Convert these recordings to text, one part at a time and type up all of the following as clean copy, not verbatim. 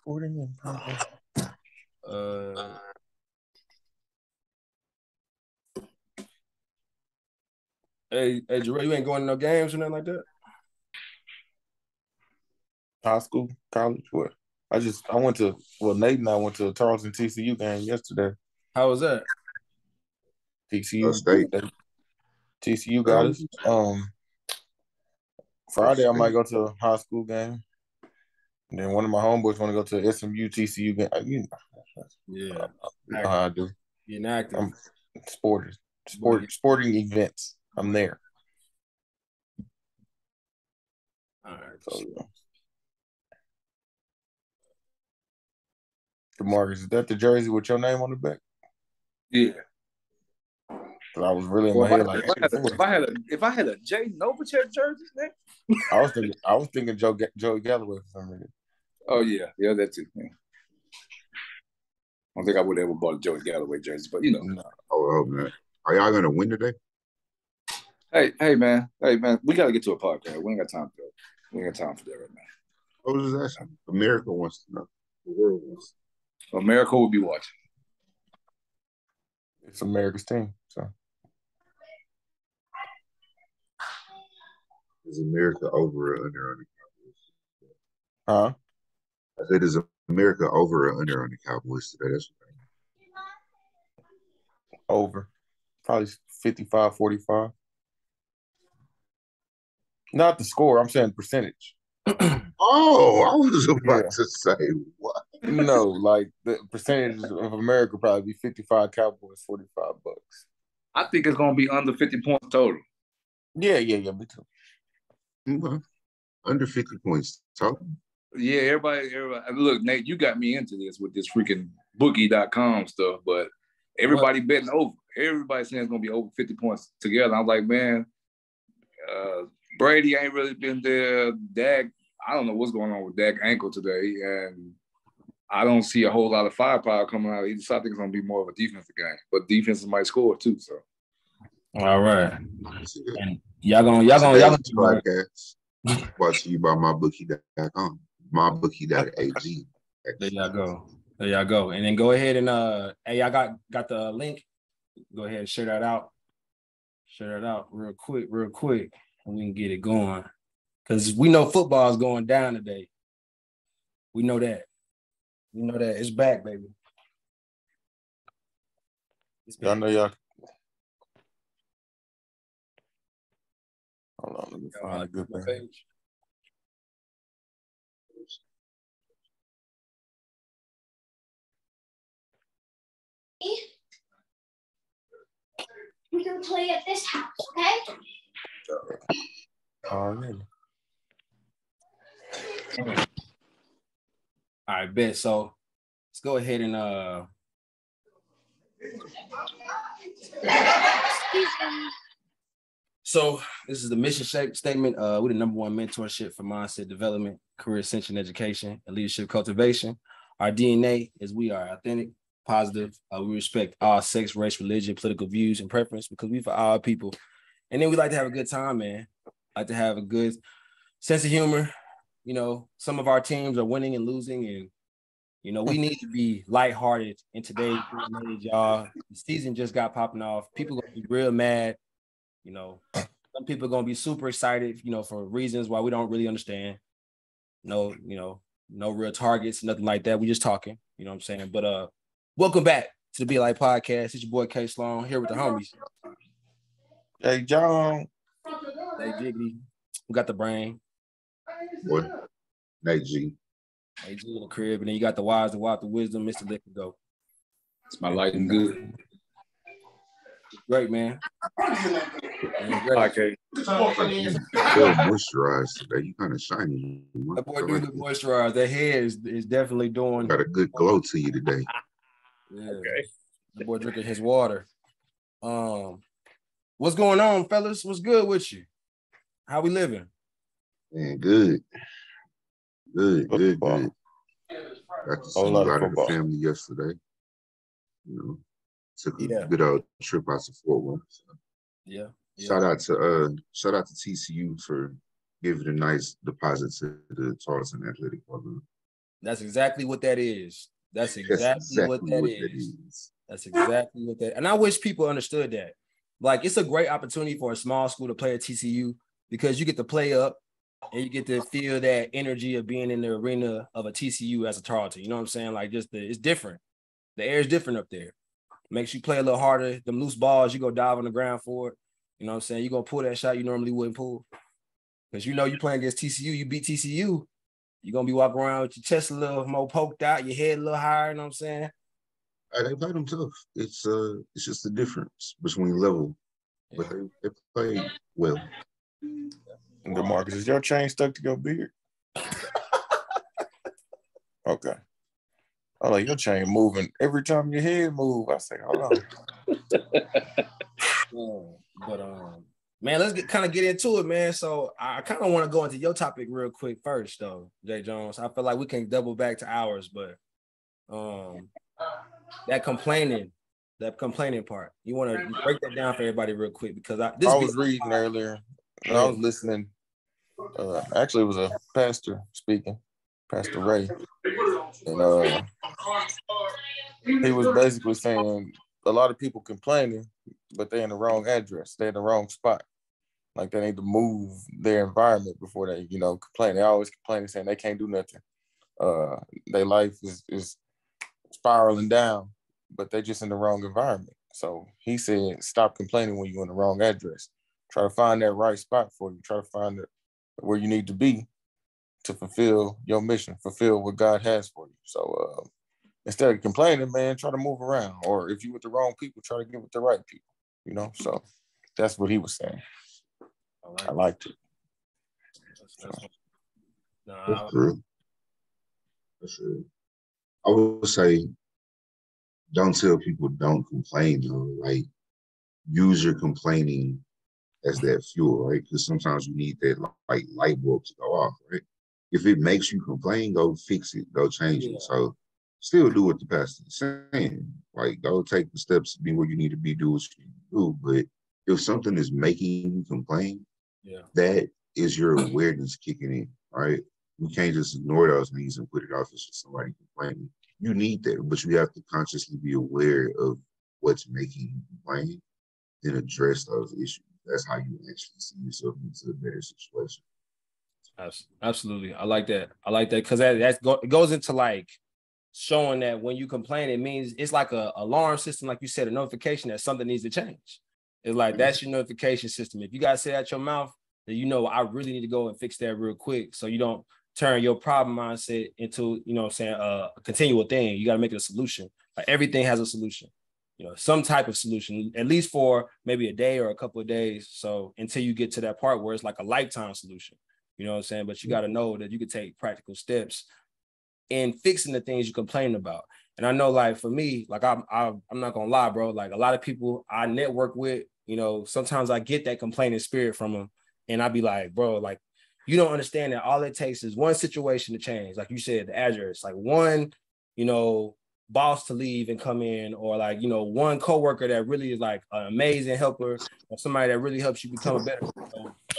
Sporting and progress. Hey, Jarrell, you ain't going to no games or nothing like that? High school, college, what? I went to Nate and I went to a Tarleton TCU game yesterday. How was that? TCU got us. Friday I might go to a high school game. And then one of my homeboys want to go to a SMU TCU game. You know how I do. You're inactive. I'm sporting events. I'm there. All right. So, Marcus, is that the jersey with your name on the back? Yeah. I was really in my head like, if I had a Jay Novacek jersey, man. I was thinking Joey Galloway for some reason. Oh yeah, that too. Yeah. I don't think I would have ever bought a Joey Galloway jersey, but you know. No. Oh man, are y'all gonna win today? Hey man, we gotta get to a podcast. We ain't got time for that. We ain't got time for that right now. I was just asking. America wants to know. The world wants to know. America will be watching. It's America's team, so. Is America over or under on the Cowboys? Huh? I said, is America over or under on the Cowboys today? That's what over. Probably 55-45. Not the score. I'm saying percentage. Oh, I was about to say what? No, like the percentage of America probably be 55 Cowboys, 45 Bucks. I think it's gonna be under 50 points total. Yeah, me too. Okay. Under 50 points total. Yeah, everybody. Look, Nate, you got me into this with this freaking bookie.com stuff, but everybody betting over. Everybody saying it's gonna be over 50 points together. I'm like, man, Brady ain't really been there. Dak, I don't know what's going on with Dak's ankle today, and I don't see a whole lot of firepower coming out either. So I think it's gonna be more of a defensive game, but defenses might score too. So, all right, and y'all gonna podcast brought to you by mybookie.com, mybookie.ag. There y'all go, and then go ahead and hey, y'all got the link. Go ahead and share that out. Share that out real quick, and we can get it going. Because we know football is going down today. We know that. It's back, baby. Y'all know y'all. Hold on, let me find a good page. We can play at this house, okay? Already. All right, bet. So let's go ahead and So this is the mission statement. We're the number one mentorship for mindset development, career ascension education, and leadership cultivation. Our DNA is we are authentic, positive. We respect all sex, race, religion, political views, and preference because we for all people. And then we like to have a good time, man. Like to have a good sense of humor. You know, some of our teams are winning and losing, and you know, we need to be lighthearted in today's age, y'all. The season just got popping off. People gonna be real mad. You know, some people are gonna be super excited, you know, for reasons why we don't really understand. No real targets, nothing like that. We just talking, you know what I'm saying? But welcome back to the Be Like Podcast. It's your boy K Sloan here with the homies. Hey John. Hey Jiggity. We got the brain. What? Nate G. Nate G in the crib, and then you got the wise, the wild, the wisdom, Mr. Lick and Go. It's my light and good. Great, man. Okay. Still moisturized today. You kind of shiny. That boy do look moisturized. That hair is definitely doing. Got a good glow to you today. Yeah. Okay. The boy drinking his water. What's going on, fellas? What's good with you? How we living? Man, good. Got to see a lot of the family yesterday. You know, took a good old trip out to Fort Worth. So. Yeah. Shout out to TCU for giving a nice deposit to the Tarleton Athletic Program. That's exactly what that is. That's exactly what that is. That's exactly what that. And I wish people understood that. Like, it's a great opportunity for a small school to play at TCU because you get to play up and you get to feel that energy of being in the arena of a TCU as a Tarleton. You know what I'm saying? Like, it's different. The air is different up there. Makes you play a little harder. Them loose balls, you go dive on the ground for it. You know what I'm saying? You're going to pull that shot you normally wouldn't pull. Because you know you playing against TCU, you beat TCU, you're going to be walking around with your chest a little more poked out, your head a little higher, you know what I'm saying? They played them tough. It's just the difference between level. But they played well. And DeMarcus, is your chain stuck to your beard? Okay. I like your chain moving every time your head move. I say, hold on. Man, let's kind of get into it, man. So I kind of want to go into your topic real quick first, though, Jay Jones. I feel like we can double back to ours, but that complaining part, you want to break that down for everybody real quick because I was reading earlier and I was listening. Actually, it was a pastor speaking, Pastor Ray, and he was basically saying a lot of people complaining, but they're in the wrong address. They're in the wrong spot. Like, they need to move their environment before they, complain. They always complaining, saying they can't do nothing. Their life is spiraling down, but they're just in the wrong environment. So he said, stop complaining when you're in the wrong address. Try to find that right spot for you. Try to find where you need to be to fulfill your mission, fulfill what God has for you. So instead of complaining, man, try to move around. Or if you with the wrong people, try to get with the right people, So that's what he was saying. I liked it. That's true. That's true. I would say, don't tell people don't complain, though. Like, use your complaining as that fuel, right? Because sometimes you need that like light bulb to go off, right? If it makes you complain, go fix it, go change it. So still do what the pastor is saying. Like, go take the steps to be where you need to be, do what you need to do. But if something is making you complain, that is your awareness kicking in, right? You can't just ignore those things and put it off as just somebody complaining. You need that, but you have to consciously be aware of what's making you complain and address those issues. That's how you actually see yourself into a better situation. Absolutely. I like that. Because it goes into like showing that when you complain, it means it's like a alarm system, like you said, a notification that something needs to change. It's like that's your notification system. If you got to say out your mouth, then I really need to go and fix that real quick so you don't turn your problem mindset into, a continual thing. You got to make it a solution. Like, everything has a solution. Some type of solution, at least for maybe a day or a couple of days. So until you get to that part where it's like a lifetime solution, you know what I'm saying? But you got to know that you can take practical steps in fixing the things you complain about. And I know, like, for me, like, I'm not gonna lie, bro. Like, a lot of people I network with, sometimes I get that complaining spirit from them, and I be like, bro, like, you don't understand that all it takes is one situation to change. Like you said, the address, like one, boss to leave and come in, or like, one coworker that really is like an amazing helper, or somebody that really helps you become a better,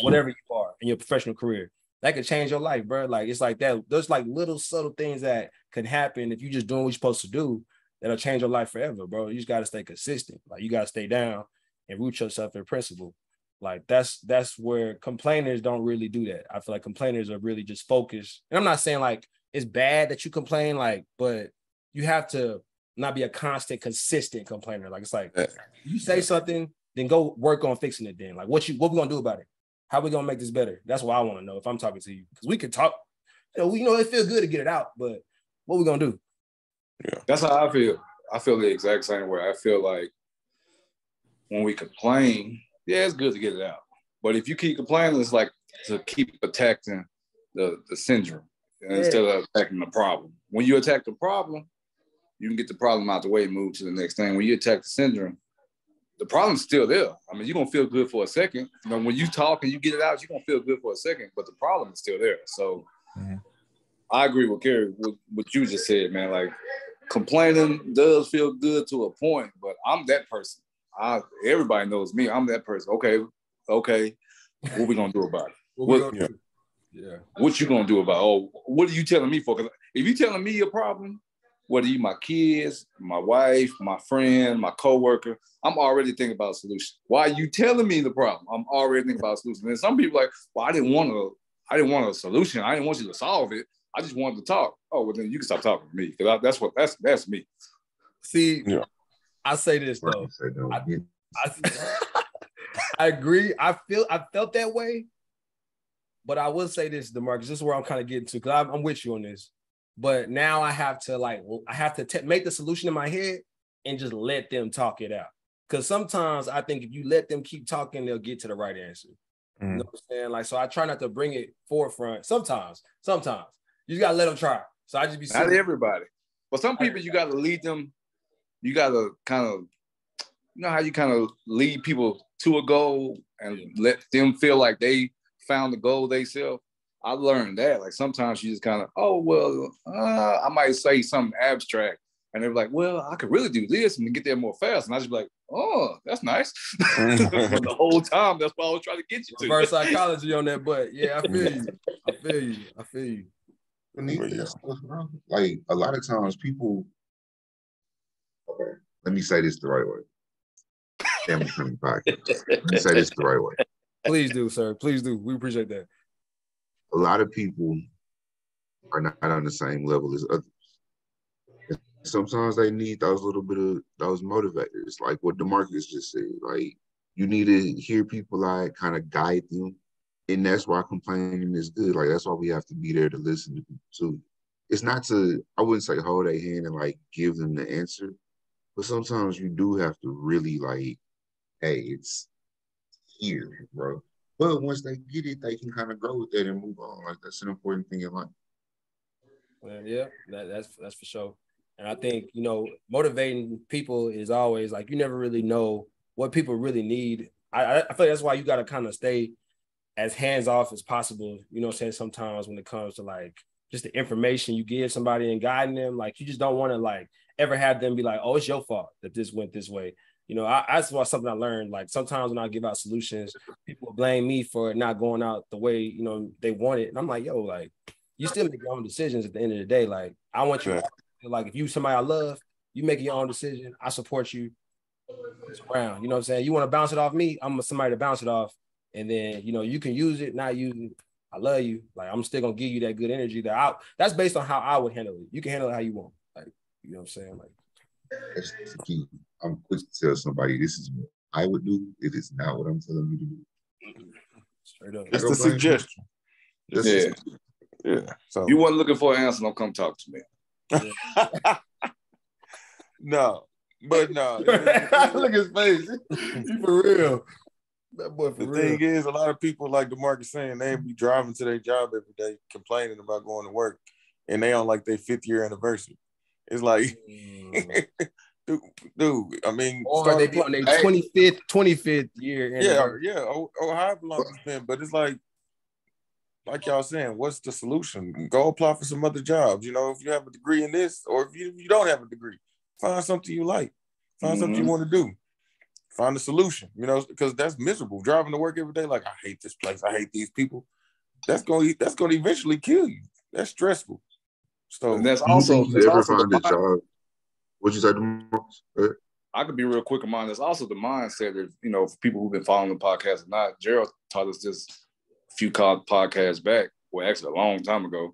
whatever you are in your professional career. That could change your life, bro. Like, it's like that. There's like little subtle things that can happen if you just doing what you're supposed to do that'll change your life forever, bro. You just got to stay consistent. Like, you got to stay down and root yourself in principle. Like, that's where complainers don't really do that. I feel like complainers are really just focused. And I'm not saying like it's bad that you complain, like, but you have to not be a constant, consistent complainer. Like, it's like, you say something, then go work on fixing it then. Like, what we gonna do about it? How we gonna make this better? That's what I want to know if I'm talking to you. Because we can talk, it feels good to get it out, but what we gonna do? Yeah. That's how I feel. I feel the exact same way. I feel like when we complain, yeah, it's good to get it out. But if you keep complaining, it's like to keep attacking the syndrome instead of attacking the problem. When you attack the problem, you can get the problem out the way and move to the next thing. When you attack the syndrome, the problem's still there. I mean, you're going to feel good for a second. When you talk and you get it out, you're going to feel good for a second, but the problem is still there. So I agree with Kerry, what you just said, man. Like, complaining does feel good to a point, but I'm that person. Everybody knows me. I'm that person. Okay. What we going to do about it? What you going to do about it? Oh, what are you telling me for? Because If you telling me your problem, whether you my kids, my wife, my friend, my coworker, I'm already thinking about a solution. Why are you telling me the problem? I'm already thinking about a solution. And some people are like, well, I didn't want a solution. I didn't want you to solve it. I just wanted to talk. Oh, well, then you can stop talking to me because that's me. See, I say this though. I agree. I felt that way, but I will say this, DeMarcus. This is where I'm kind of getting to because I'm with you on this. But now I have to make the solution in my head and just let them talk it out. Because sometimes I think if you let them keep talking, they'll get to the right answer. You know what I'm saying? Like, so I try not to bring it forefront. Sometimes you just gotta let them try. So I just be not everybody, but some people you gotta lead them. You gotta kind of, you know how you kind of lead people to a goal and let them feel like they found the goal themselves. I learned that. Like sometimes you just kind of, I might say something abstract, and they're like, well, I could really do this and get there more fast. And I just be like, oh, that's nice. But the whole time, that's what I was trying to get you to. Reverse psychology on that, but yeah, I feel you. Like a lot of times people, okay, let me say this the right way. Family Friendly Podcast. Let me say this the right way. Please do, sir. Please do. We appreciate that. A lot of people are not on the same level as others. And sometimes they need those little bit of those motivators, like what DeMarcus just said. Like you need to hear people like kind of guide them, and that's why complaining is good. Like that's why we have to be there to listen to people too. It's not to, I wouldn't say hold their hand and like give them the answer, but sometimes you do have to really like, hey, it's here, bro. But once they get it, they can kind of grow with that and move on. Like that's an important thing in life. Well, yeah, that's for sure. And I think, motivating people is always like, you never really know what people really need. I feel like that's why you got to kind of stay as hands off as possible. You know what I'm saying? Sometimes when it comes to like just the information you give somebody and guiding them, like you just don't want to like ever have them be like, oh, it's your fault that this went this way. That's why something I learned. Like sometimes when I give out solutions, people blame me for not going out the way, they want it. And I'm like, yo, like you still make your own decisions at the end of the day. Like I want you to feel like if you somebody I love, you make your own decision. I support you. It's around. You know what I'm saying? You want to bounce it off me, I'm somebody to bounce it off. And then, you can use it, not use it. I love you. Like I'm still gonna give you that good energy that's based on how I would handle it. You can handle it how you want. Like, you know what I'm saying? Like that's the key. I'm quick to tell somebody this is what I would do. It is not what I'm telling you to do. Straight up. It's the suggestion. Yeah. So you weren't looking for an answer, don't come talk to me. Yeah. No. Look at his face. He for real. That boy for the real. thing is, a lot of people, like DeMarcus saying, they be driving to their job every day complaining about going to work, and they on like their 5th year anniversary. It's like, dude, I mean, or they be on their 25th year anniversary. Yeah, or however long it's been. But it's like y'all saying, what's the solution? Go apply for some other jobs. If you have a degree in this, or if you don't have a degree, find something you like. Find something you want to do. Find a solution, because that's miserable. Driving to work every day, like I hate this place, I hate these people. That's going to eventually kill you. That's stressful. So and that's also find a job. What'd you say? I could be real quick in mind. There's also the mindset that for people who've been following the podcast or not. Gerald taught us this a few podcasts back, well, actually a long time ago.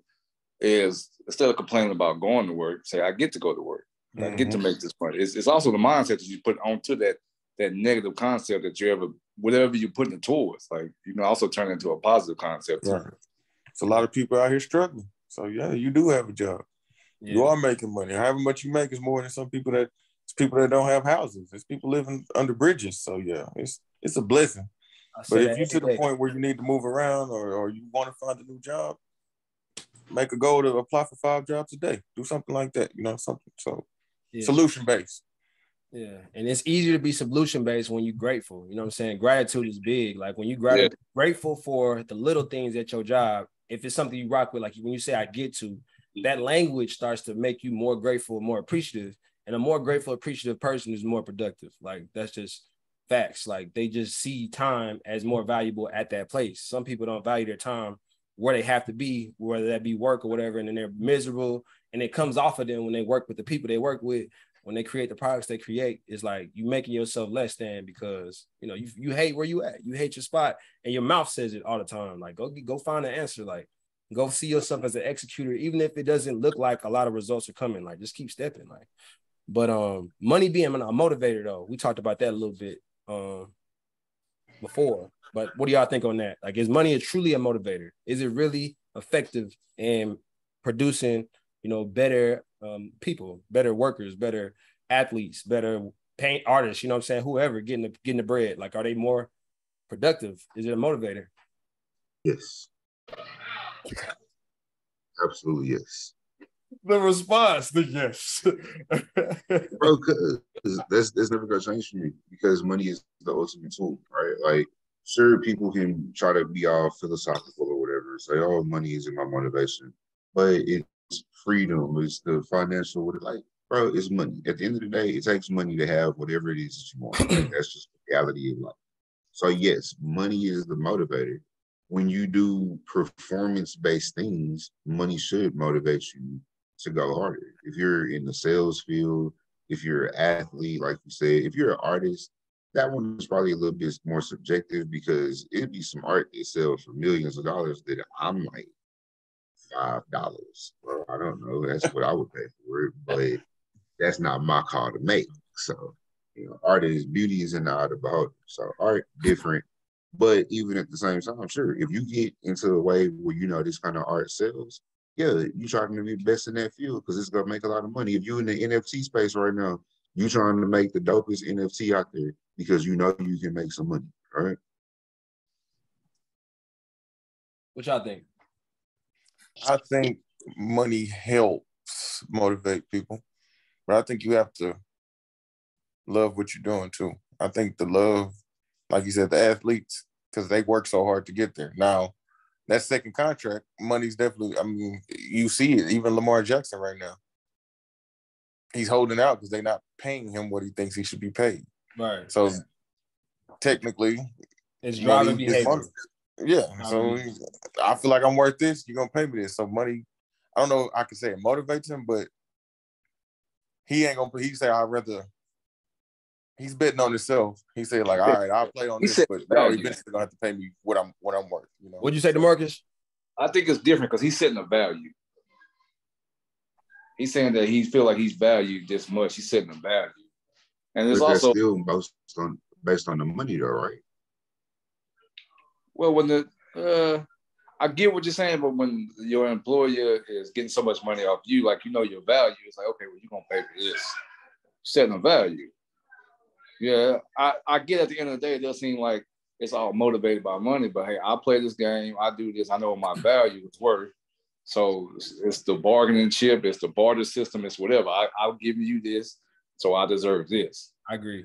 Is instead of complaining about going to work, say I get to go to work. I get to make this money. It's also the mindset that you put onto that negative concept that whatever you're putting it towards, like also turn it into a positive concept. Right. It's a lot of people out here struggling. So yeah, you do have a job. Yeah. You are making money. However much you make is more than some people that don't have houses. It's people living under bridges. So yeah, it's a blessing. But if you're to the point where you need to move around or you want to find a new job, make a goal to apply for 5 jobs a day. Do something like that. Something. So solution based. Yeah, and it's easier to be solution-based when you're grateful. You know what I'm saying? Gratitude is big. Like when you grateful for the little things at your job, if it's something you rock with, like when you say I get to, that language starts to make you more grateful, more appreciative. And a more grateful, appreciative person is more productive. Like that's just facts. Like they just see time as more valuable at that place. Some people don't value their time where they have to be, whether that be work or whatever, and then they're miserable, and it comes off of them when they work with the people they work with, when they create the products they create. It's like you making yourself less than, because you hate where you at, you hate your spot, and your mouth says it all the time. Like go find an answer, like go see yourself as an executor, even if it doesn't look like a lot of results are coming. Like just keep stepping. Like, but money being a motivator though, we talked about that a little bit before. But what do y'all think on that? Like, is money truly a motivator? Is it really effective in producing, better people, better workers, better athletes, better paint artists, you know what I'm saying? Whoever getting the bread, like, are they more productive? Is it a motivator? Yes. Absolutely yes. The response, the yes. Bro, because that's never gonna change for me, because money is the ultimate tool, right? Like, sure, people can try to be all philosophical or whatever, say, oh, money isn't my motivation, but it's freedom, it's the financial, like, bro, it's money. At the end of the day, it takes money to have whatever it is that you want. Like, that's just the reality of life. So yes, money is the motivator. When you do performance-based things, money should motivate you to go harder. If you're in the sales field, if you're an athlete, like you said, if you're an artist, that one is probably a little bit more subjective, because it'd be some art that sells for millions of dollars that I'm like $5. Well, I don't know. That's what I would pay for it, but that's not my call to make. So, art is, beauty is in the eye of the beholder. So art different, but even at the same time, sure, if you get into a way where this kind of art sells, yeah, you trying to be best in that field because it's gonna make a lot of money. If you're in the NFT space right now, you trying to make the dopest NFT out there because you can make some money, right? What y'all think? I think money helps motivate people, but I think you have to love what you're doing too. I think the love, like you said, the athletes, because they work so hard to get there. Now, that second contract, money's definitely, you see it. Even Lamar Jackson right now, he's holding out because they're not paying him what he thinks he should be paid. Right. So technically, it's driving behavior. Yeah. So I feel like I'm worth this. You're gonna pay me this. So money, I don't know. I can say it motivates him, but he ain't gonna. He say I'd rather. He's betting on himself. He said, like, all right, I'll play on this, but y'all eventually gonna have to pay me what I'm worth. What'd you say, DeMarcus? I think it's different because he's setting a value. He's saying that he feel like he's valued this much. He's setting a value, and it's also still based on the money, though, right? Well, when I get what you're saying, but when your employer is getting so much money off you, like your value, it's like, okay, well, you're gonna pay for this, setting a value. Yeah, I get at the end of the day, it does seem like it's all motivated by money, but hey, I play this game, I do this, I know what my value is worth. So it's the bargaining chip, it's the barter system, it's whatever. I'll give you this, so I deserve this. I agree.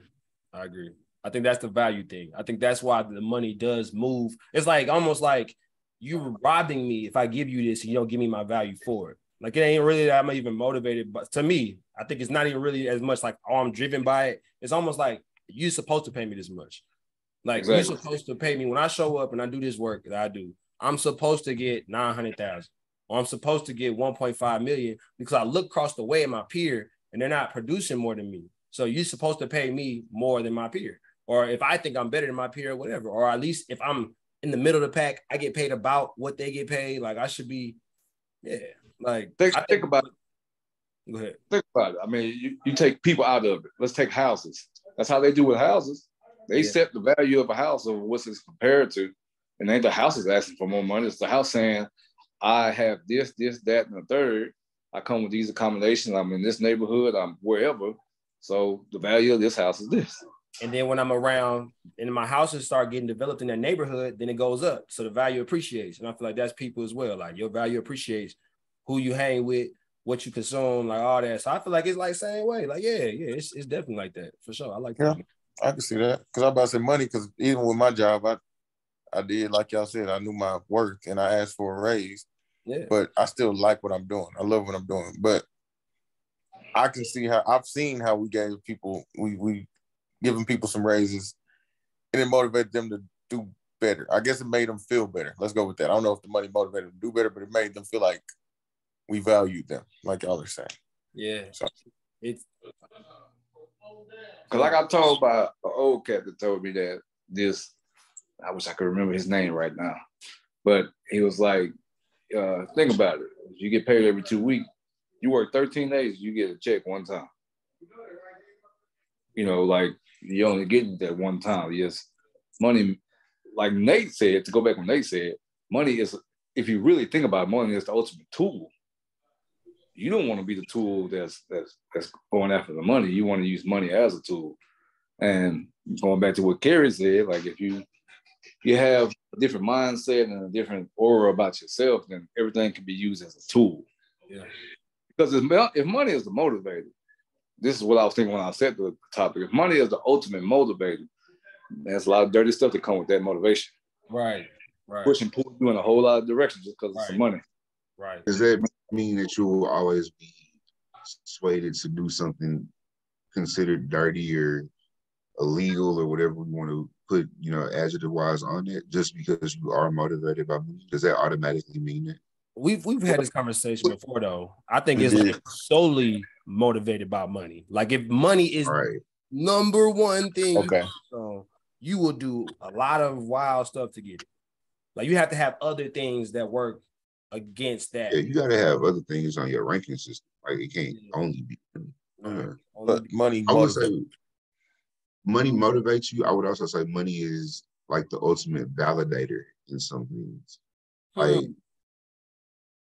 I think that's the value thing. I think that's why the money does move. It's like almost like you robbing me if I give you this and you don't give me my value for it. Like, it ain't really that I'm even motivated, but to me, I think it's not even really as much like, oh, I'm driven by it. It's almost like you're supposed to pay me this much. Like, exactly. You're supposed to pay me when I show up and I do this work that I do. I'm supposed to get 900,000, or I'm supposed to get 1.5 million because I look across the way at my peer and they're not producing more than me. So you're supposed to pay me more than my peer. Or if I think I'm better than my peer or whatever, or at least if I'm in the middle of the pack, I get paid about what they get paid. Like, I should be, yeah. Like, think about it. Go ahead. Think about it. I mean, you take people out of it. Let's take houses. That's how they do with houses. They set the value of a house of what's it's compared to. And ain't the house is asking for more money. It's the house saying, I have this, that, and the third. I come with these accommodations. I'm in this neighborhood. I'm wherever. So the value of this house is this. And then when I'm around and my houses start getting developed in that neighborhood, then it goes up. So the value appreciates. And I feel like that's people as well. Like, your value appreciates who you hang with, what you consume, like all that. So I feel like it's like same way. Like, yeah, it's definitely like that for sure. I like that. Yeah, I can see that. Because I'm about to say money, because even with my job, I did, like y'all said, I knew my worth and I asked for a raise. Yeah. But I still like what I'm doing. I love what I'm doing. But I can see how I've seen how we gave people, we giving people some raises and it motivated them to do better. I guess it made them feel better. Let's go with that. I don't know if the money motivated them to do better, but it made them feel like we valued them, like y'all are saying. Yeah. So it's because like I told by an old cat that told me that this, I wish I could remember his name right now, but he was like, think about it. You get paid every 2 weeks. You work 13 days, you get a check one time. You know, like you only get that one time. Yes, money, like Nate said, to go back when Nate said, money is, if you really think about it, money is the ultimate tool. You don't want to be the tool that's going after the money. You want to use money as a tool. And going back to what Kerry said, like if you have a different mindset and a different aura about yourself, then everything can be used as a tool. Yeah. Because if money is the motivator, this is what I was thinking when I said the topic. If money is the ultimate motivator, there's a lot of dirty stuff that come with that motivation. Right. Push and pull you in a whole lot of directions just because of some money. Right. Does that mean that you will always be persuaded to do something considered dirty or illegal or whatever we want to put, adjective wise on it, just because you are motivated by money? Does that automatically mean that? We've had this conversation before, though. I think it's like solely motivated by money. Like if money is number one thing, you will do a lot of wild stuff to get it. Like you have to have other things that work against that. Yeah, you got to have other things on your ranking system. Like it can't only be money. But money I would say money motivates you. I would also say money is like the ultimate validator in some things. Like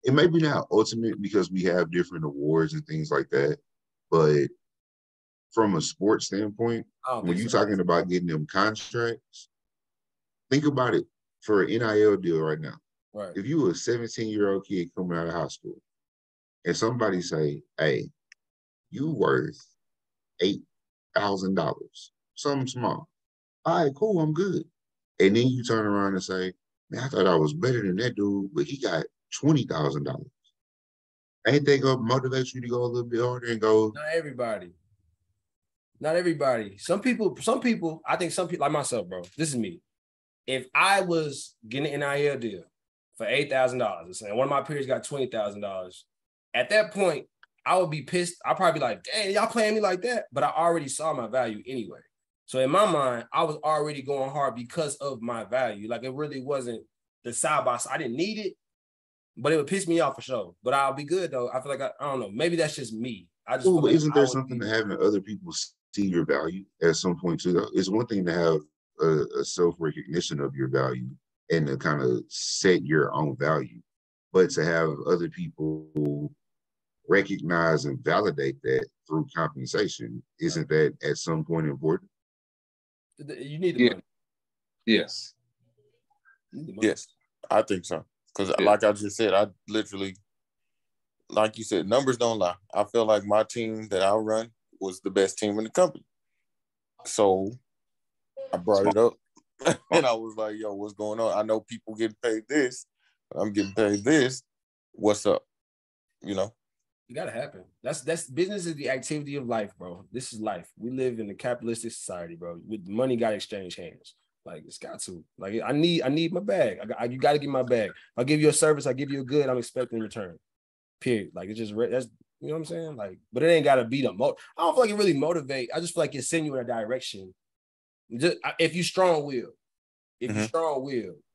it may be not ultimate because we have different awards and things like that, but from a sports standpoint, when you're talking about getting them contracts, think about it for an NIL deal right now. Right. If you were a 17-year-old kid coming out of high school and somebody say, hey, you worth $8,000, something small. All right, cool, I'm good. And then you turn around and say, man, I thought I was better than that dude, but he got $20,000. Ain't they gonna motivate you to go a little bit harder and go? Not everybody. Some people, I think some people like myself, bro. This is me. If I was getting an NIL deal for $8,000 and one of my peers got $20,000, at that point, I would be pissed. I'd probably be like, dang, y'all playing me like that? But I already saw my value anyway. So in my mind, I was already going hard because of my value. Like it really wasn't the side by side. I didn't need it, but it would piss me off for sure. But I'll be good though. I feel like I don't know. Maybe that's just me. I just. But isn't there something to having other people see your value at some point too? Though it's one thing to have a self-recognition of your value and to kind of set your own value, but to have other people recognize and validate that through compensation, isn't that at some point important? You need the money. Yes. Yes, I think so. Because like I just said, I literally, like you said, numbers don't lie. I feel like my team that I run was the best team in the company. So I brought it up and I was like, yo, what's going on? I know people getting paid this. I'm getting paid this. What's up? You know? It gotta happen. That's business is the activity of life, bro. This is life. We live in a capitalistic society, bro. With money got to exchange hands. Like it's got to. Like I need my bag. You got to get my bag. I'll give you a service. I give you a good. I'm expecting return. Period. Like it's just that's you know what I'm saying. Like, but it ain't got to be the I don't feel like it really motivate. I just feel like it send you in a direction. Just if you strong will,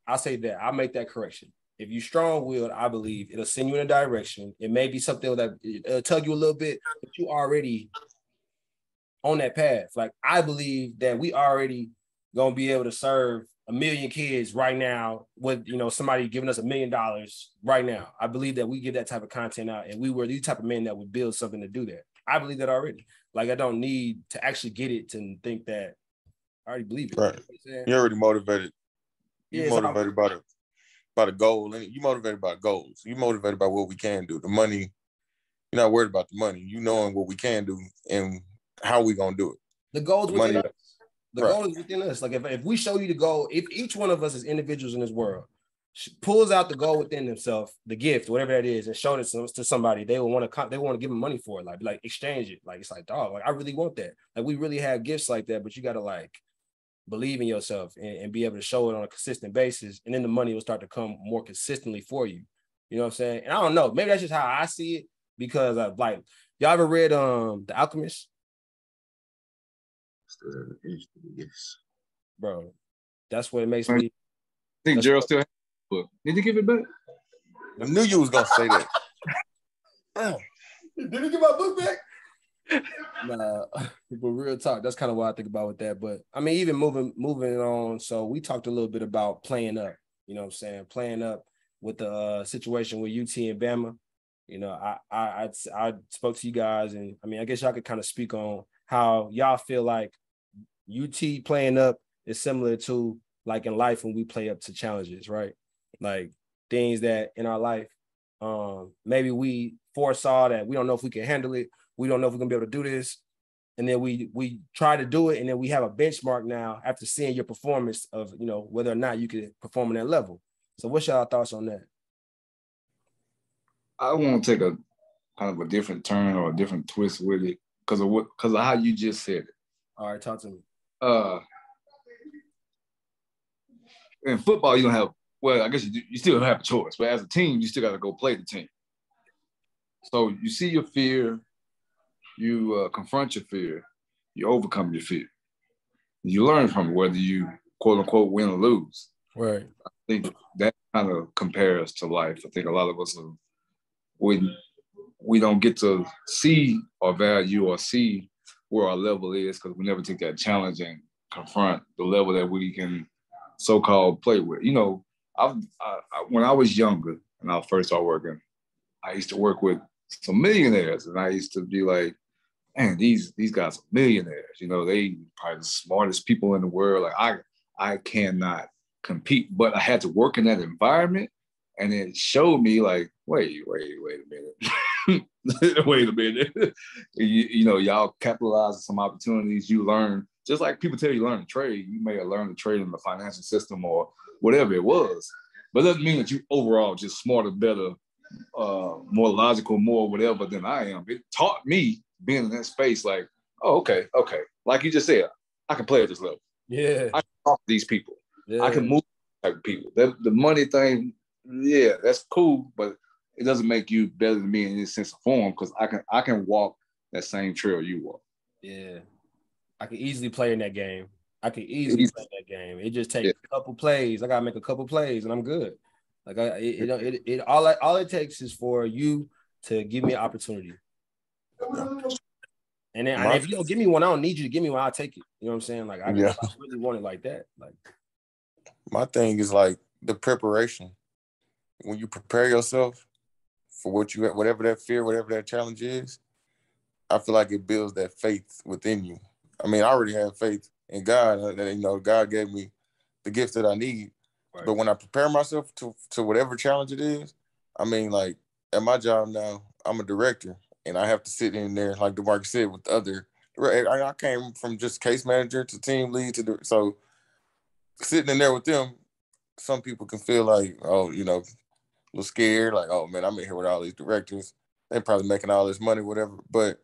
I'll say that. I'll make that correction. If you strong-willed, I believe it'll send you in a direction. It may be something that it'll tug you a little bit, but you already on that path. Like I believe that we already gonna be able to serve 1 million kids right now with somebody giving us $1 million right now. I believe that we get that type of content out, and we were the type of men that would build something to do that. I believe that already. Like I don't need to actually get it to think that I already believe it. Right. You're already motivated. You're motivated by the goal, and you motivated by goals. You motivated by what we can do. The money, you're not worried about the money. You knowing what we can do and how we gonna do it. The goal's within us. The goal is within us. Like if we show you the goal, if each one of us as individuals in this world pulls out the goal within themselves, the gift, whatever that is, and show it to somebody, they will want to give them money for it. Like exchange it. Like it's like, dog, like I really want that. Like we really have gifts like that, but you gotta like believe in yourself and be able to show it on a consistent basis. And then the money will start to come more consistently for you. You know what I'm saying? And I don't know, maybe that's just how I see it, because like, y'all ever read The Alchemist? Yes. Bro, that's what it makes me. I think Gerald still has the book. Did he give it back? I knew you was gonna say that. Did he give my book back? Nah, but real talk, that's kind of what I think about with that. But I mean, even moving on. So we talked a little bit about playing up. You know what I'm saying? Playing up with the situation with UT and Bama. You know, I spoke to you guys, and I mean, I guess y'all could kind of speak on how y'all feel like UT playing up is similar to like in life when we play up to challenges, right? Like things that in our life, maybe we foresaw that we don't know if we can handle it. We don't know if we're gonna be able to do this. And then we try to do it, and then we have a benchmark now after seeing your performance of, you know, whether or not you could perform on that level. So what's y'all thoughts on that? I want to take a kind of a different turn or a different twist with it because of how you just said it. All right, talk to me. In football, you don't have, well, I guess you still have a choice, but as a team, you still got to go play the team. So you see your fear, you confront your fear, you overcome your fear. You learn from it, whether you quote unquote win or lose. Right. I think that kind of compares to life. I think a lot of us we don't get to see or value or see where our level is because we never take that challenge and confront the level that we can so-called play with. You know, when I was younger and I first started working, I used to work with some millionaires, and I used to be like, man, these guys are millionaires. You know, they probably the smartest people in the world. Like I cannot compete, but I had to work in that environment, and it showed me like, wait a minute. Wait a minute. You know, y'all capitalize on some opportunities. You learn, just like people tell you learn to trade, you may have learned to trade in the financial system or whatever it was. But it doesn't mean that you overall just smarter, better, more logical, more whatever than I am. It taught me being in that space like, oh, okay. Like you just said, I can play at this level. Yeah. I can talk to these people. Yeah. I can move type of people. The money thing, yeah, that's cool, but it doesn't make you better than me in any sense of form because I can walk that same trail you walk. Yeah. I can easily play in that game. Play in that game. It just takes a couple plays. I gotta make a couple plays and I'm good. Like all it takes is for you to give me an opportunity. And then if you don't give me one, I don't need you to give me one. I'll take it. You know what I'm saying? Like I really want it like that. Like my thing is like the preparation. When you prepare yourself for whatever that fear, whatever that challenge is, I feel like it builds that faith within you. I mean, I already have faith in God. You know, God gave me the gifts that I need. Right. But when I prepare myself to whatever challenge it is, I mean, like at my job now, I'm a director, and I have to sit in there, like DeMarcus said, with other. I came from just case manager to team lead so sitting in there with them, some people can feel like, oh, you know, a little scared, like, oh man, I'm in here with all these directors. They're probably making all this money, whatever. But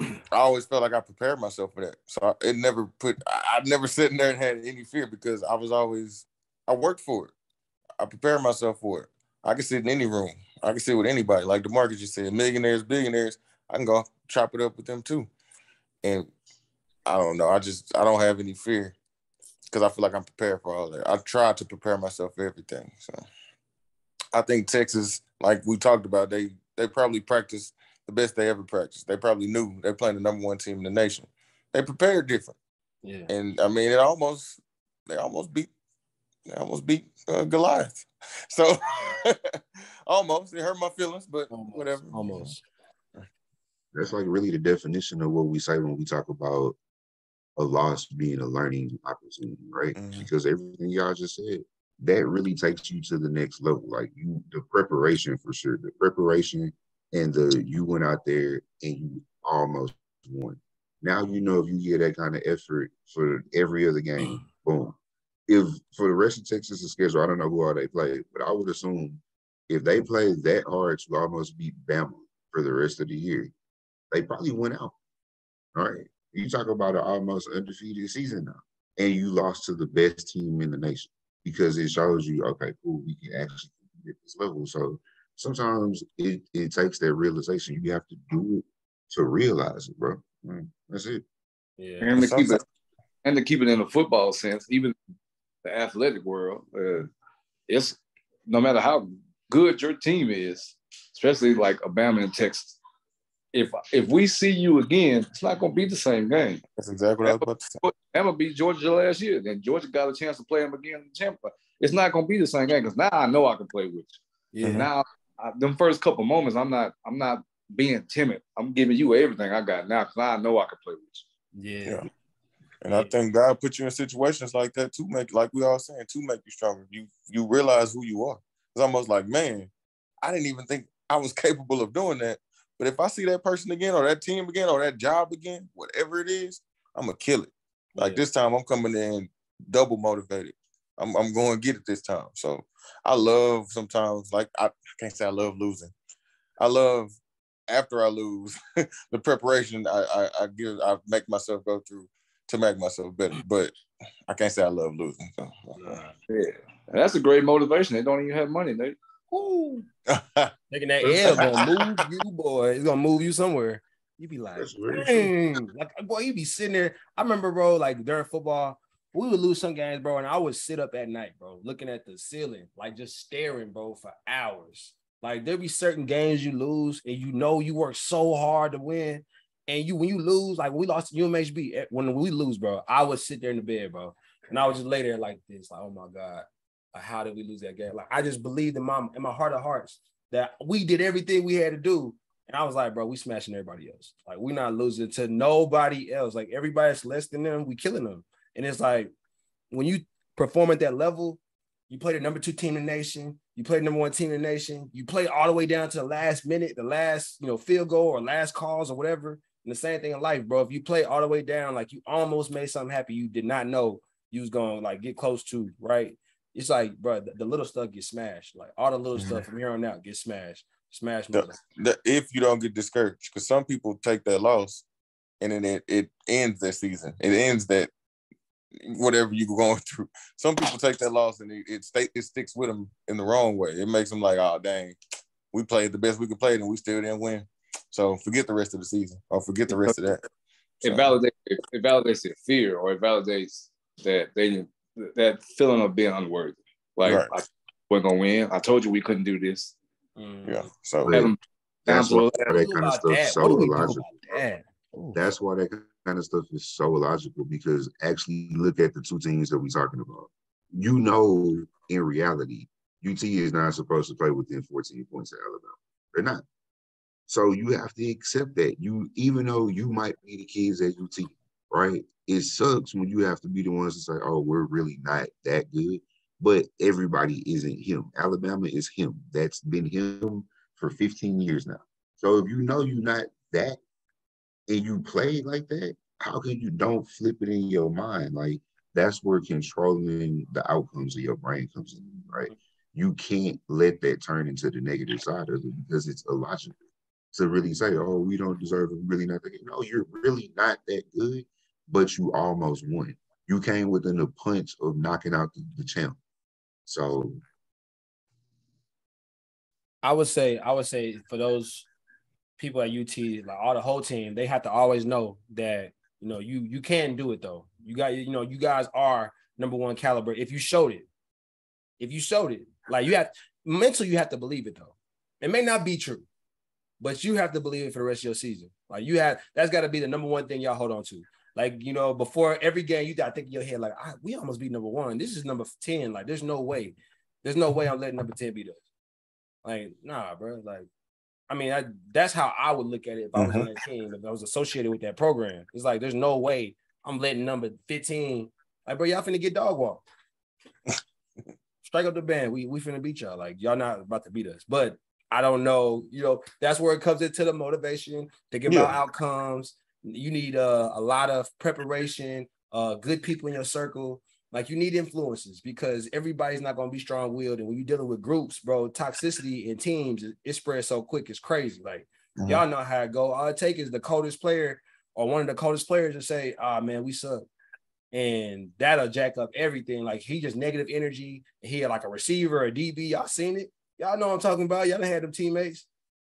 I always felt like I prepared myself for that. So I never sat in there and had any fear because I worked for it. I prepared myself for it. I can sit in any room. I can sit with anybody. Like DeMarcus just said, millionaires, billionaires, I can go chop it up with them too. And I don't know. I don't have any fear because I feel like I'm prepared for all that. I've tried to prepare myself for everything. So I think Texas, like we talked about, they probably practiced the best they ever practiced. They probably knew they're playing the number one team in the nation. They prepared different. Yeah. And I mean, they almost beat Goliath. So almost, it hurt my feelings, but whatever. Almost. That's like really the definition of what we say when we talk about a loss being a learning opportunity, right? Mm-hmm. Because everything y'all just said, that really takes you to the next level. Like the preparation for sure, the preparation and you went out there and you almost won. Now you know if you get that kind of effort for every other game, boom. If for the rest of Texas' schedule, I don't know who all they play, but I would assume if they play that hard to almost beat Bama for the rest of the year, they probably went out. All right. You talk about an almost undefeated season now. and you lost to the best team in the nation because it shows you, okay, cool, we can actually compete at this level. So sometimes it takes that realization. You have to do it to realize it, bro. That's it. Yeah. And to keep it in the football sense, even the athletic world, it's no matter how good your team is, especially like Alabama and Texas. If we see you again, it's not going to be the same game. That's exactly what I was about to say. Alabama beat Georgia last year. Then Georgia got a chance to play them again in the championship. It's not going to be the same game because now I know I can play with you. Yeah. Now, them first couple moments, I'm not being timid. I'm giving you everything I got now because I know I can play with you. Yeah. And I think God put you in situations like that to make, like we all saying, to make you stronger. You realize who you are. It's almost like, man, I didn't even think I was capable of doing that. But if I see that person again, or that team again, or that job again, whatever it is, I'm gonna kill it. Like this time, I'm coming in double motivated. I'm going to get it this time. So I love sometimes, like I can't say I love losing. I love after I lose the preparation I make myself go through to make myself better. But I can't say I love losing. So. Yeah, that's a great motivation. They don't even have money. They taking that L gonna move you, boy. It's gonna move you somewhere. You be like, dang. Like, boy, you be sitting there. I remember, bro, like during football, we would lose some games, bro, and I would sit up at night, bro, looking at the ceiling, like just staring, bro, for hours. Like there be certain games you lose, and you know you work so hard to win, and when you lose, like when we lost to UMHB, when we lose, bro, I would sit there in the bed, bro, and I would just lay there like this, like, oh my God. How did we lose that game? Like I just believed in my heart of hearts that we did everything we had to do. And I was like, bro, we smashing everybody else. Like we're not losing to nobody else. Like everybody that's less than them, we killing them. And it's like when you perform at that level, you play the number 2 team in the nation, you play the number 1 team in the nation, you play all the way down to the last minute, the last, field goal or last calls or whatever. And the same thing in life, bro. If you play all the way down, like you almost made something happen you did not know you was gonna like get close to, right? It's like, bro, the little stuff gets smashed. Like all the little stuff from here on out gets smashed. Smash. If you don't get discouraged, because some people take that loss and then it ends their season. It ends that whatever you're going through. Some people take that loss and it sticks with them in the wrong way. It makes them like, oh dang, we played the best we could play and we still didn't win. So forget the rest of the season or forget the rest of that. So. It validates their fear, or it validates that they didn't. That feeling of being unworthy. Like, right. I wasn't going to win. I told you we couldn't do this. Yeah. So that's why that kind of stuff is so illogical. That's why that kind of stuff is so illogical, because actually look at the 2 teams that we're talking about. In reality, UT is not supposed to play within 14 points of Alabama. They're not. So you have to accept that. Even though you might be the kids at UT, right? It sucks when you have to be the ones to say, oh, we're really not that good. But everybody isn't him. Alabama is him. That's been him for 15 years now. So if you know you're not that and you play like that, how can you don't flip it in your mind? Like that's where controlling the outcomes of your brain comes in, right? You can't let that turn into the negative side of it, because it's illogical to really say, oh, we don't deserve it, really not that good. No, you're really not that good, but you almost won. You came within a punch of knocking out the champ. So I would say for those people at UT, like all the whole team, they have to always know that, you can do it though. You guys are number 1 caliber if you showed it. Like you have to believe it though. It may not be true, but you have to believe it for the rest of your season. Like that's got to be the number 1 thing y'all hold on to. Like, before every game, you got to think in your head, like, we almost beat number 1. This is number 10. Like, there's no way I'm letting number 10 beat us. Like, nah, bro. Like, I mean, that's how I would look at it if I was on that team, if I was associated with that program. It's like, there's no way I'm letting number 15. Like, bro, y'all finna get dog walked. Strike up the band. We finna beat y'all. Like, y'all not about to beat us. But I don't know. That's where it comes into the motivation, think about outcomes. You need a lot of preparation, good people in your circle. Like you need influences, because everybody's not going to be strong-willed. And when you're dealing with groups, bro, toxicity in teams, it spreads so quick. It's crazy. Like y'all know how it go. All it takes is the coldest player or one of the coldest players to say, man, we suck. and that'll jack up everything. Like he just negative energy. He had like a receiver, a DB. Y'all seen it? Y'all know what I'm talking about. Y'all done had them teammates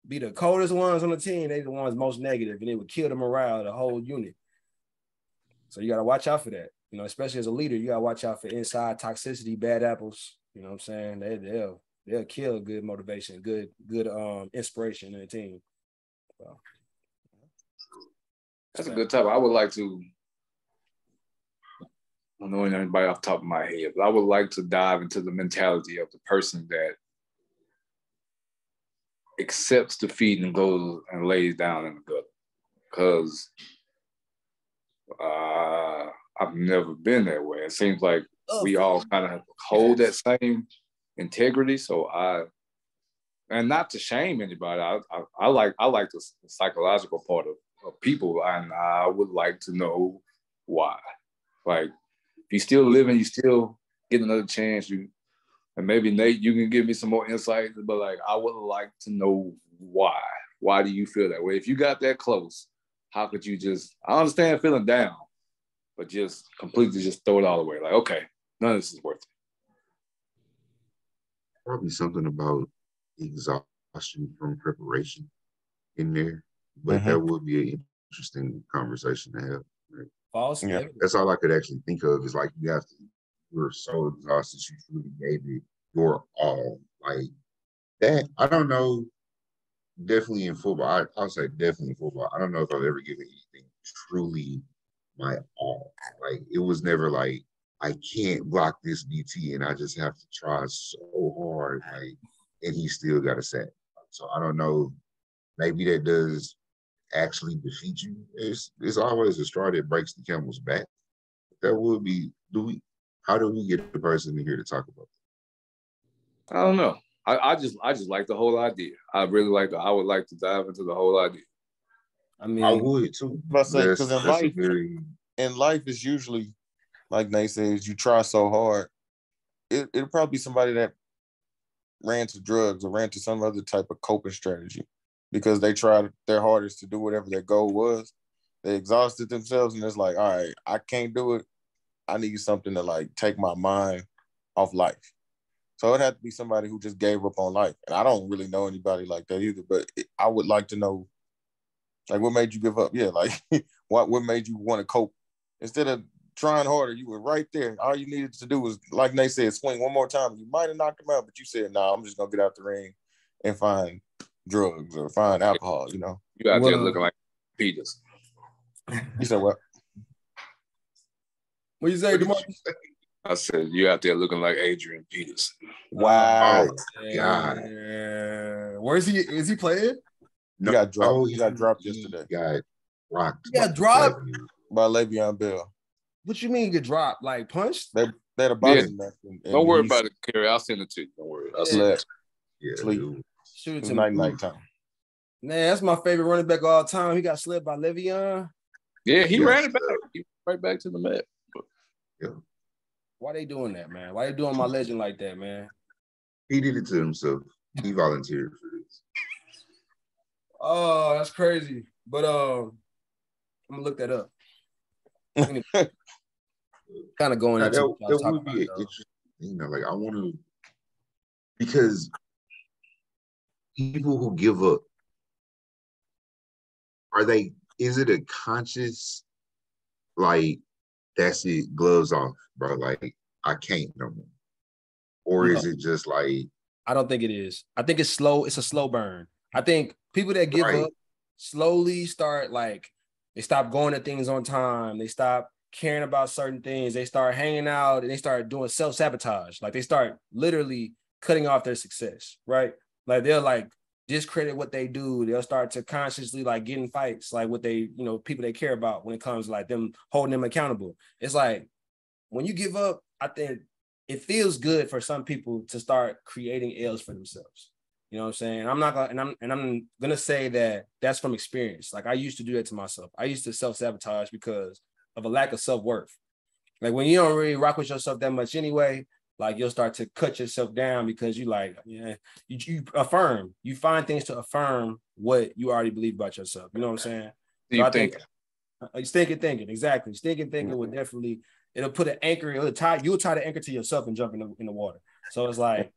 be the coldest ones on the team. They the ones most negative, and it would kill the morale of the whole unit. So you got to watch out for that. You know, especially as a leader, you got to watch out for inside toxicity, bad apples. You know what I'm saying? They'll kill good motivation, good inspiration in the team. So. That's a good topic. I would like to, I don't know anybody off the top of my head, but I would like to dive into the mentality of the person that accepts defeat and goes and lays down in the gutter. Because I've never been that way. It seems like we all kind of hold that same integrity. So and not to shame anybody, I like the psychological part of people, and I would like to know why. Like, if you're still living, you still get another chance. And maybe Nate, you can give me some more insight, but like, I would like to know why. Why do you feel that way? If you got that close, how could you just? I understand feeling down, but just completely just throw it all away. Like, okay, none of this is worth it. Probably something about exhaustion from preparation in there, but that would be an interesting conversation to have. Right? False. Yeah. That's all I could actually think of is like you're so exhausted, you truly gave it your all. Like that, I don't know. Definitely in football, I'll say definitely in football. I don't know if I've ever given anything truly my all. Like it was never like I can't block this DT and I just have to try so hard, like, and he still got a sack. So I don't know. Maybe that does actually defeat you. It's always a straw that breaks the camel's back. That would be. How do we get the person in here to talk about that? I don't know. I just like the whole idea. I would like to dive into the whole idea. I mean, I would too. Because in life is usually, like Nate says, you try so hard. It'll probably be somebody that ran to drugs or ran to some other type of coping strategy because they tried their hardest to do whatever their goal was. They exhausted themselves and it's like, all right, I can't do it. I need something to like take my mind off life. So it had to be somebody who just gave up on life. And I don't really know anybody like that either, but I would like to know, like, what made you give up? Yeah, like, what made you want to cope? Instead of trying harder, you were right there. All you needed to do was, like Nate said, swing one more time. You might have knocked him out, but you said, nah, I'm just going to get out the ring and find drugs or find alcohol, you know? You out there looking like Peters. You said what? What you say, DeMarcus? I said, you out there looking like Adrian Peters. Wow. Oh, God. Where is he? Is he playing? No, he got dropped. He got dropped yesterday. Got rocked. He got dropped? By Le'Veon Bell. What you mean get dropped? Like punched? They had a boxing match. Don't worry about it, Kerry. I'll send it to you. Don't worry. I'll slept. Yeah, sleep. Shoot it to me. Night time. Man, that's my favorite running back of all time. He got slept by Le'Veon. Yeah, he ran it back. He right back to the mat. Yeah. Why they doing that, man? Why they doing my legend like that, man? He did it to himself. He volunteered for this. Oh, that's crazy. But I'm gonna look that up. Anyway, kind of going into that would be interesting. You know, like I want to, because people who give up, is it a conscious, like, that's it, gloves off, bro, like I can't no more? Or is it just like, I don't think it is. I think it's slow. It's a slow burn. I think people that give up slowly start, like, they stop going to things on time. They stop caring about certain things. They start hanging out and they start doing self-sabotage. Like they start literally cutting off their success, right? Like they'll like discredit what they do. They'll start to consciously like get in fights, like what they, you know, people they care about when it comes to like them holding them accountable. It's like when you give up, I think it feels good for some people to start creating L's for themselves. You know what I'm saying? I'm gonna say that that's from experience. Like I used to do that to myself. I used to self-sabotage because of a lack of self-worth. Like when you don't really rock with yourself that much anyway, like you'll start to cut yourself down because you like, yeah, you affirm. You find things to affirm what you already believe about yourself. You know what I'm saying? So I think stinking thinking, exactly. Stinking thinking would definitely it'll put an anchor, you'll tie the anchor to yourself and jump in the water. So it's like,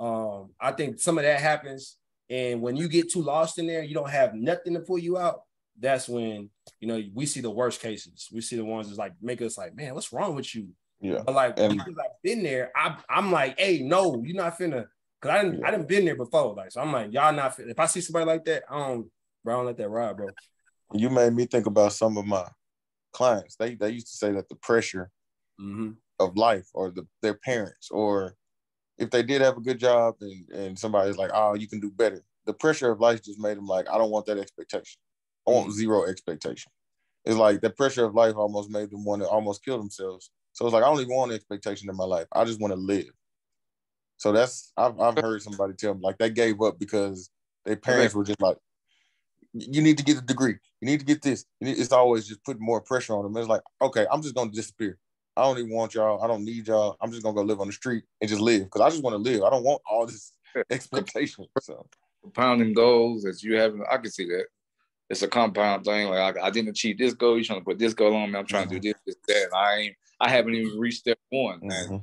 I think some of that happens. And when you get too lost in there, you don't have nothing to pull you out. That's when, we see the worst cases. We see the ones that like make us like, man, what's wrong with you? Yeah. But like, because I've been there, I'm like, hey, no, you're not finna, because I didn't been there before. Like, so I'm like, y'all not finna. If I see somebody like that, I don't let that ride, bro. You made me think about some of my clients. They used to say that the pressure of life or their parents, or if they did have a good job and somebody's like, oh, you can do better. The pressure of life just made them like, I don't want that expectation. I want zero expectation. It's like the pressure of life almost made them want to almost kill themselves. So it's like, I don't even want an expectation in my life. I just want to live. So I've heard somebody tell me like they gave up because their parents were just like, you need to get a degree. You need to get this. It's always just putting more pressure on them. It's like, okay, I'm just going to disappear. I don't even want y'all. I don't need y'all. I'm just going to go live on the street and just live because I just want to live. I don't want all this expectation. So compounding goals that you have, I can see that. It's a compound thing. Like I didn't achieve this goal. You're trying to put this goal on me. I'm trying to do this, that. And I haven't even reached step one. And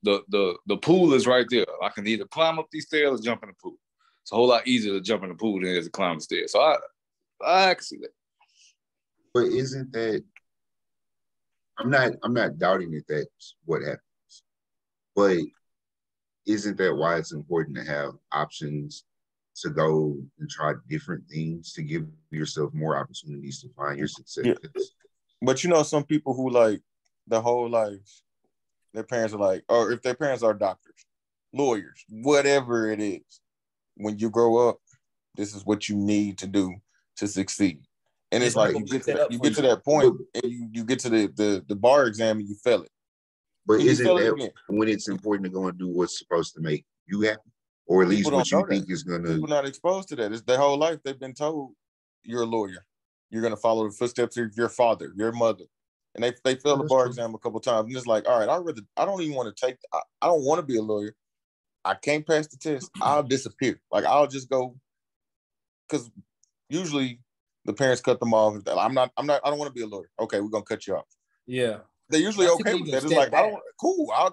the pool is right there. I can either climb up these stairs or jump in the pool. It's a whole lot easier to jump in the pool than it is to climb the stairs. So I can see that. But isn't that? I'm not doubting that that's what happens. But isn't that why it's important to have options to go and try different things to give yourself more opportunities to find your success? Yeah. But some people who like their whole life, their parents are like, or if their parents are doctors, lawyers, whatever it is, when you grow up, this is what you need to do to succeed. And it's like you get to that point and you get to the bar exam and you fail it. But isn't that when it's important to go and do what's supposed to make you happy? Or at least what you think is going to... People not exposed to that. It's their whole life. They've been told you're a lawyer. You're going to follow the footsteps of your father, your mother. And they failed the bar exam a couple of times. And it's like, all right, I don't even want to I don't want to be a lawyer. I can't pass the test. I'll disappear. Like, I'll just go. Because usually the parents cut them off. I don't want to be a lawyer. Okay, we're going to cut you off. Yeah. They're usually okay with that. It's like, cool. I'll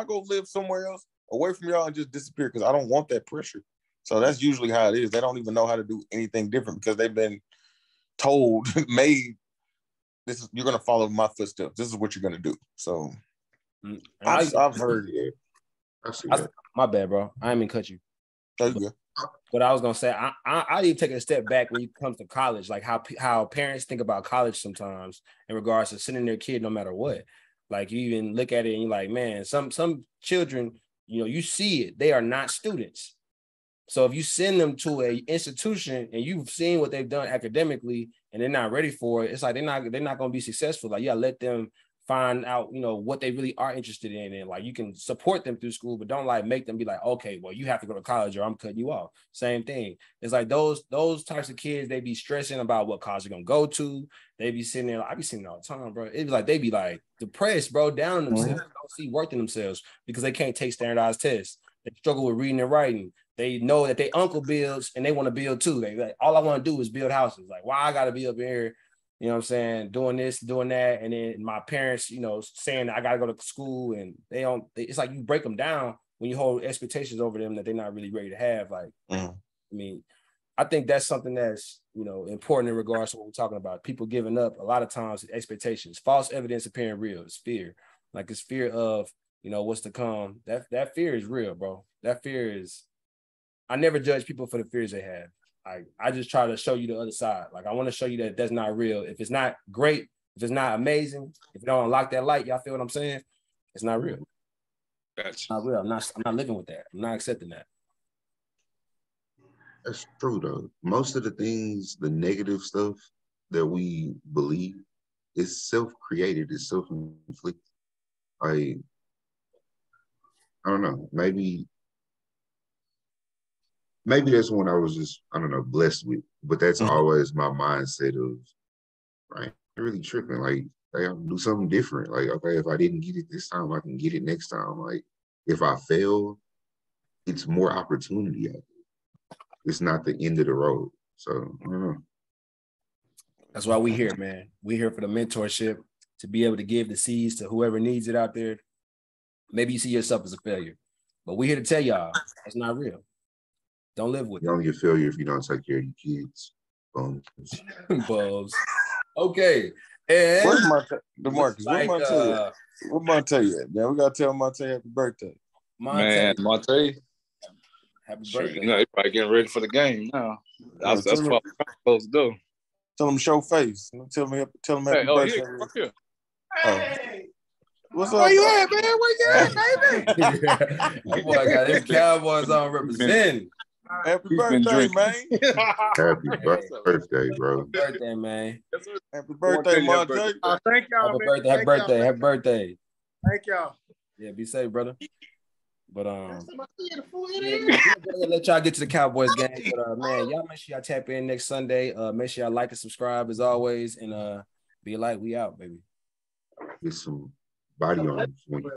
go live somewhere else away from y'all and just disappear because I don't want that pressure. So that's usually how it is. They don't even know how to do anything different because they've been told, made, you're going to follow my footsteps. This is what you're going to do. So I've heard it. My bad, bro. I didn't mean cut you. But I was gonna say, I even take a step back when it comes to college, like how parents think about college sometimes in regards to sending their kid no matter what. Like you even look at it and you're like, man, some children, you see it, they are not students. So if you send them to an institution and you've seen what they've done academically and they're not ready for it, it's like they're not gonna be successful. Like, let them find out, what they really are interested in. And like, you can support them through school, but don't like make them be like, okay, well, you have to go to college or I'm cutting you off. Same thing. It's like those types of kids, they be stressing about what college they're going to go to. They be sitting there. I be sitting there all the time, bro. It's like, they be like depressed, bro, down on themselves. They don't see worth in themselves because they can't take standardized tests. They struggle with reading and writing. They know that their uncle builds and they want to build too. They like, all I want to do is build houses. Like, why I got to be up here, you know what I'm saying, doing this, doing that. And then my parents, saying that I got to go to school and it's like you break them down when you hold expectations over them that they're not really ready to have. Like, I mean, I think that's something that's, important in regards to what we're talking about. People giving up a lot of times expectations, false evidence appearing real. It's fear. Like it's fear of, what's to come. That fear is real, bro. That fear is, I never judge people for the fears they have. I just try to show you the other side. Like, I want to show you that that's not real. If it's not great, if it's not amazing, if you don't unlock that light, y'all feel what I'm saying? It's not real. It's not real. I'm not living with that. I'm not accepting that. That's true, though. Most of the things, the negative stuff that we believe is self-created, is self-inflicted. I don't know. Maybe that's one I was just, blessed with. But that's always my mindset of, right, really tripping. Like, I have to do something different. Like, okay, if I didn't get it this time, I can get it next time. Like, if I fail, it's more opportunity out there. It's not the end of the road. So, I don't know. That's why we here, man. We here for the mentorship. to be able to give the seeds to whoever needs it out there. Maybe you see yourself as a failure, but we're here to tell y'all that's not real. Don't live with it. You're only a failure if you don't take care of your kids. Bubs. Okay. And where's DeMarcus? Where's Monte? Where Monte at? Man, we gotta tell Monte happy birthday. Monte. Happy birthday. You know, he's probably getting ready for the game now. That's what I'm supposed to do. Tell him show face. Tell him happy birthday. Here. Hey. What's up? Where you at, man? Where you at, baby? That boy got his Cowboys on representing. Happy birthday, man. Happy birthday, bro. Happy birthday, man. Happy birthday, Monte. Thank y'all, happy birthday. Happy birthday. Thank y'all. Yeah, be safe, brother. But let y'all get to the Cowboys game. But man, y'all make sure y'all tap in next Sunday. Make sure y'all like and subscribe as always. And be a light. We out, baby. Get some body on it.